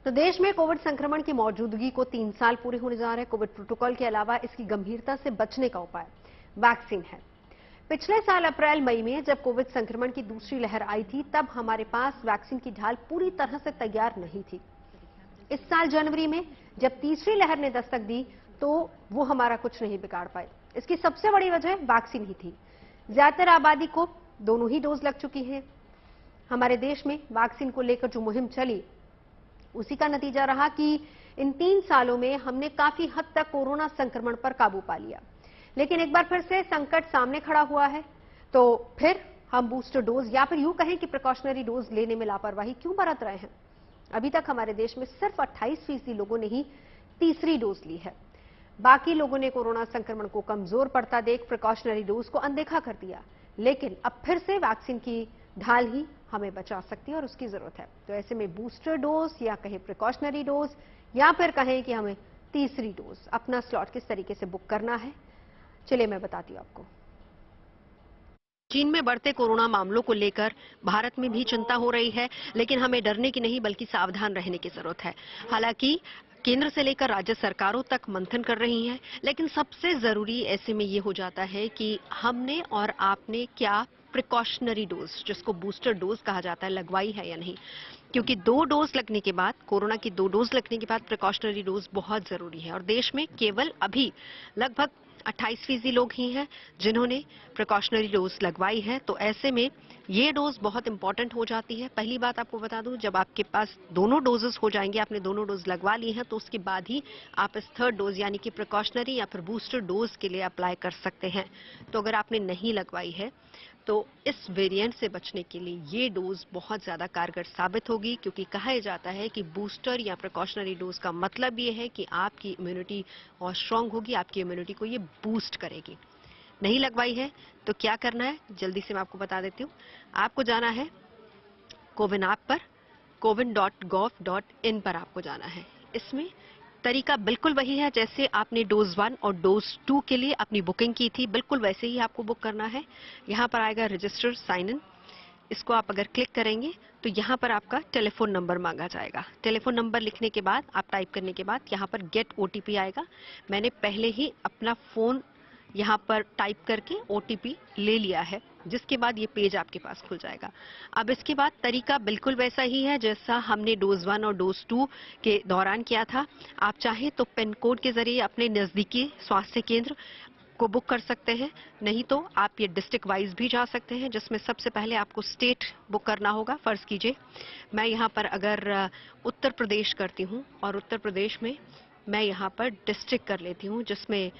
तो देश में कोविड संक्रमण की मौजूदगी को 3 साल पूरे होने जा रहे हैं। कोविड प्रोटोकॉल के अलावा इसकी गंभीरता से बचने का उपाय वैक्सीन है। पिछले साल अप्रैल मई में जब कोविड संक्रमण की दूसरी लहर आई थी, तब हमारे पास वैक्सीन की ढाल पूरी तरह से तैयार नहीं थी। इस साल जनवरी में जब तीसरी लहर ने दस्तक दी, तो वो हमारा कुछ नहीं बिगाड़ पाए। इसकी सबसे बड़ी वजह वैक्सीन ही थी। ज्यादातर आबादी को दोनों ही डोज लग चुकी है। हमारे देश में वैक्सीन को लेकर जो मुहिम चली, उसी का नतीजा रहा कि इन 3 सालों में हमने काफी हद तक कोरोना संक्रमण पर काबू पा लिया। लेकिन एक बार फिर से संकट सामने खड़ा हुआ है। तो फिर हम बूस्टर डोज या फिर यूं कहें कि प्रिकॉशनरी डोज लेने में लापरवाही क्यों बरत रहे हैं? अभी तक हमारे देश में सिर्फ 28% लोगों ने ही तीसरी डोज ली है। बाकी लोगों ने कोरोना संक्रमण को कमजोर पड़ता देख प्रिकॉशनरी डोज को अनदेखा कर दिया। लेकिन अब फिर से वैक्सीन की ढाल ही हमें बचा सकती है और उसकी जरूरत है। तो ऐसे में बूस्टर डोज या कहें प्रिकॉशनरी डोज या फिर कहें कि हमें तीसरी डोज, अपना स्लॉट किस तरीके से बुक करना है, चलिए मैं बताती हूं आपको। चीन में बढ़ते कोरोना मामलों को लेकर भारत में भी चिंता हो रही है, लेकिन हमें डरने की नहीं बल्कि सावधान रहने की जरूरत है। हालांकि केंद्र से लेकर राज्य सरकारों तक मंथन कर रही हैं, लेकिन सबसे जरूरी ऐसे में ये हो जाता है कि हमने और आपने क्या प्रिकॉशनरी डोज, जिसको बूस्टर डोज कहा जाता है, लगवाई है या नहीं। क्योंकि 2 डोज लगने के बाद, कोरोना की 2 डोज लगने के बाद प्रिकॉशनरी डोज बहुत जरूरी है। और देश में केवल अभी लगभग 28% लोग ही हैं जिन्होंने प्रिकॉशनरी डोज लगवाई है। तो ऐसे में ये डोज बहुत इंपॉर्टेंट हो जाती है। पहली बात आपको बता दूं, जब आपके पास दोनों डोजेस हो जाएंगे, आपने दोनों डोज लगवा ली हैं, तो उसके बाद ही आप इस थर्ड डोज यानी कि प्रिकॉशनरी या फिर बूस्टर डोज के लिए अप्लाई कर सकते हैं। तो अगर आपने नहीं लगवाई है तो इस वेरिएंट से बचने के लिए ये डोज बहुत ज्यादा कारगर साबित होगी, क्योंकि कहा जाता है कि बूस्टर या प्रिकॉशनरी डोज का मतलब ये है कि आपकी इम्यूनिटी और स्ट्रांग होगी, आपकी इम्यूनिटी को ये बूस्ट करेगी। नहीं लगवाई है तो क्या करना है, जल्दी से मैं आपको बता देती हूँ। आपको जाना है कोविन ऐप पर, cowin.gov.in पर आपको जाना है। इसमें तरीका बिल्कुल वही है जैसे आपने डोज 1 और डोज 2 के लिए अपनी बुकिंग की थी, बिल्कुल वैसे ही आपको बुक करना है। यहाँ पर आएगा रजिस्टर साइन इन, इसको आप अगर क्लिक करेंगे तो यहाँ पर आपका टेलीफोन नंबर मांगा जाएगा। टेलीफोन नंबर लिखने के बाद, आप टाइप करने के बाद यहाँ पर गेट ओटीपी आएगा। मैंने पहले ही अपना फोन यहाँ पर टाइप करके ओटीपी ले लिया है, जिसके बाद ये पेज आपके पास खुल जाएगा। अब इसके बाद तरीका बिल्कुल वैसा ही है जैसा हमने डोज 1 और डोज 2 के दौरान किया था। आप चाहें तो पिन कोड के जरिए अपने नजदीकी स्वास्थ्य केंद्र को बुक कर सकते हैं, नहीं तो आप ये डिस्ट्रिक्ट वाइज भी जा सकते हैं, जिसमें सबसे पहले आपको स्टेट बुक करना होगा। फर्ज कीजिए मैं यहाँ पर अगर उत्तर प्रदेश करती हूँ और उत्तर प्रदेश में मैं यहाँ पर डिस्ट्रिक्ट कर लेती हूँ, जिसमें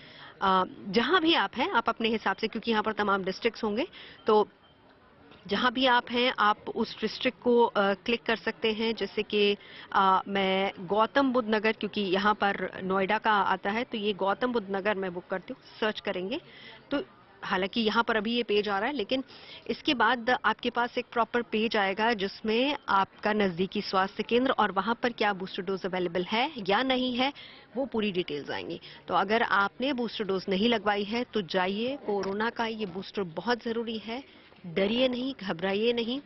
जहाँ भी आप हैं आप अपने हिसाब से, क्योंकि यहाँ पर तमाम डिस्ट्रिक्ट्स होंगे, तो जहां भी आप हैं आप उस डिस्ट्रिक्ट को क्लिक कर सकते हैं। जैसे कि मैं गौतम बुद्ध नगर, क्योंकि यहाँ पर नोएडा का आता है, तो ये गौतम बुद्ध नगर मैं बुक करती हूँ। सर्च करेंगे तो हालांकि यहाँ पर अभी ये पेज आ रहा है, लेकिन इसके बाद आपके पास एक प्रॉपर पेज आएगा जिसमें आपका नजदीकी स्वास्थ्य केंद्र और वहां पर क्या बूस्टर डोज अवेलेबल है या नहीं है, वो पूरी डिटेल्स आएंगी। तो अगर आपने बूस्टर डोज नहीं लगवाई है तो जाइए, कोरोना का ये बूस्टर बहुत जरूरी है। डरिए नहीं, घबराइए नहीं।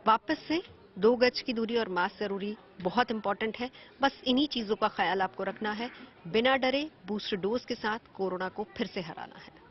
वापस से 2 गज की दूरी और मास्क जरूरी, बहुत इंपॉर्टेंट है। बस इन्हीं चीजों का ख्याल आपको रखना है। बिना डरे बूस्टर डोज के साथ कोरोना को फिर से हराना है।